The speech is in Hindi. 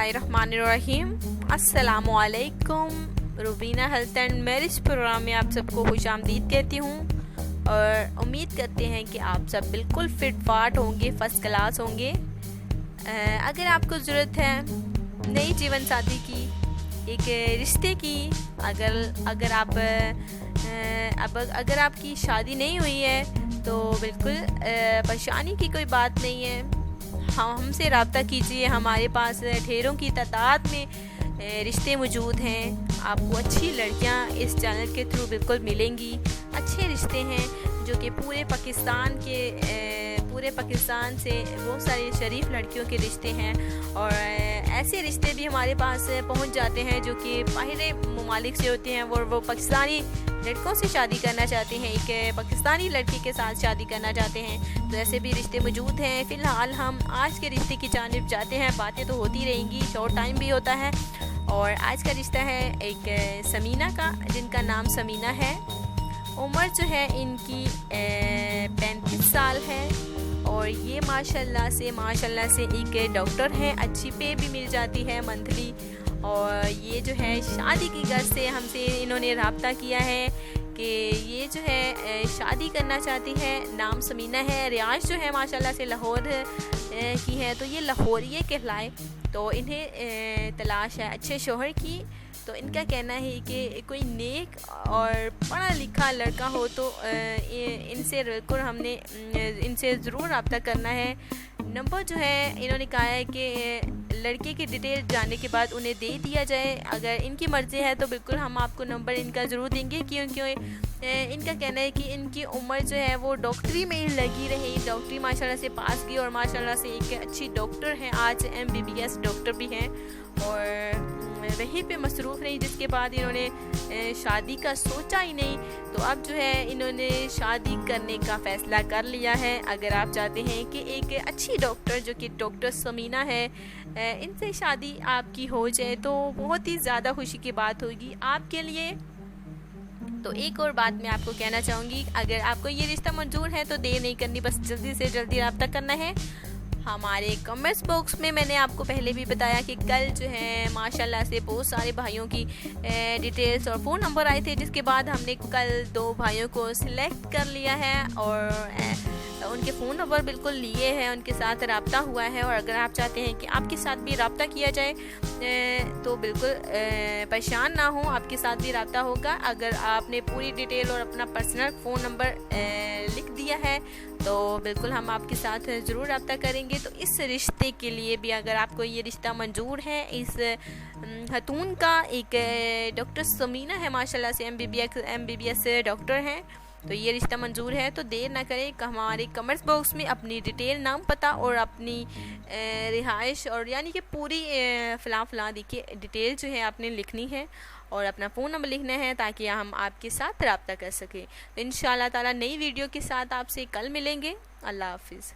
बिस्मिल्लाहिर्रहमानिर्रहीम। अस्सलामुअलैकुम। Rubina health and marriage programme में आप सबको खुशामदीद कहती हूँ और उम्मीद करते हैं कि आप सब बिल्कुल फिट फाट होंगे, फर्स्ट क्लास होंगे। अगर आपको ज़रूरत है नई जीवन साथी की, एक रिश्ते की, अगर आपकी शादी नहीं हुई है तो बिल्कुल परेशानी की कोई बात नहीं है। हमसे रब्ता कीजिए। हमारे पास ढेरों की तादाद में रिश्ते मौजूद हैं। आपको अच्छी लड़कियां इस चैनल के थ्रू बिल्कुल मिलेंगी। अच्छे रिश्ते हैं जो कि पूरे पाकिस्तान से बहुत सारी शरीफ लड़कियों के रिश्ते हैं और ऐसे रिश्ते भी हमारे पास पहुंच जाते हैं जो कि बाहरी ममालिक से होते हैं। वो पाकिस्तानी लड़कों से शादी करना चाहते हैं, एक पाकिस्तानी लड़की के साथ शादी करना चाहते हैं, तो ऐसे भी रिश्ते मौजूद हैं। फ़िलहाल हम आज के रिश्ते की जानिब जाते हैं। बातें तो होती रहेंगी, शॉर्ट टाइम भी होता है। और आज का रिश्ता है एक समीना का, जिनका नाम समीना है। उम्र जो है इनकी 35 साल है और ये माशाल्लाह से एक डॉक्टर हैं। अच्छी पे भी मिल जाती है मंथली। और ये जो है शादी की गर्ज से हमसे इन्होंने रब्ता किया है कि ये जो है शादी करना चाहती है। नाम समीना है। रियाज जो है माशाल्लाह से लाहौर की है, तो ये लाहौरिये कहलाए। तो इन्हें तलाश है अच्छे शोहर की। तो इनका कहना है कि कोई नेक और पढ़ा लिखा लड़का हो तो इनसे बिल्कुल हमने इनसे ज़रूर रब्ता करना है। नंबर जो है इन्होंने कहा है कि लड़के की डिटेल जानने के बाद उन्हें दे दिया जाए। अगर इनकी मर्ज़ी है तो बिल्कुल हम आपको नंबर इनका ज़रूर देंगे, क्योंकि इनका कहना है कि इनकी उम्र जो है वो डॉक्टरी में ही लगी रही। डॉक्टरी माशाल्लाह से पास की और माशाल्लाह से एक अच्छी डॉक्टर हैं। आज MBBS डॉक्टर भी हैं और वहीं पे मसरूफ़ रही, जिसके बाद इन्होंने शादी का सोचा ही नहीं। तो अब जो है इन्होंने शादी करने का फ़ैसला कर लिया है। अगर आप चाहते हैं कि एक अच्छी डॉक्टर जो कि डॉक्टर समीना है, इनसे शादी आपकी हो जाए तो बहुत ही ज़्यादा खुशी की बात होगी आपके लिए। तो एक और बात मैं आपको कहना चाहूँगी, अगर आपको ये रिश्ता मंजूर है तो देर नहीं करनी, बस जल्दी से जल्दी रब्ता करना है। हमारे कमेंट्स बॉक्स में मैंने आपको पहले भी बताया कि कल जो है माशाल्लाह से बहुत सारे भाइयों की डिटेल्स और फ़ोन नंबर आए थे, जिसके बाद हमने कल 2 भाइयों को सिलेक्ट कर लिया है और उनके फ़ोन नंबर बिल्कुल लिए हैं, उनके साथ रब्ता हुआ है। और अगर आप चाहते हैं कि आपके साथ भी रब्ता किया जाए तो बिल्कुल परेशान ना हो, आपके साथ भी रब्ता होगा। अगर आपने पूरी डिटेल और अपना पर्सनल फ़ोन नंबर लिख दिया है तो बिल्कुल हम आपके साथ ज़रूर रब्ता करेंगे। तो इस रिश्ते के लिए भी अगर आपको ये रिश्ता मंजूर है, इस खतून का, एक डॉक्टर समीना है माशाल्लाह से MBBS डॉक्टर हैं, तो ये रिश्ता मंजूर है तो देर ना करें। हमारे कमेंट्स बॉक्स में अपनी डिटेल, नाम, पता और अपनी रिहाइश और यानी कि पूरी फ़लाँ देखिए डिटेल जो है आपने लिखनी है और अपना फ़ोन नंबर लिखना है ताकि हम आपके साथ रब्ता कर सकें। तो इंशाअल्लाह ताला नई वीडियो के साथ आपसे कल मिलेंगे। अल्लाह हाफिज़।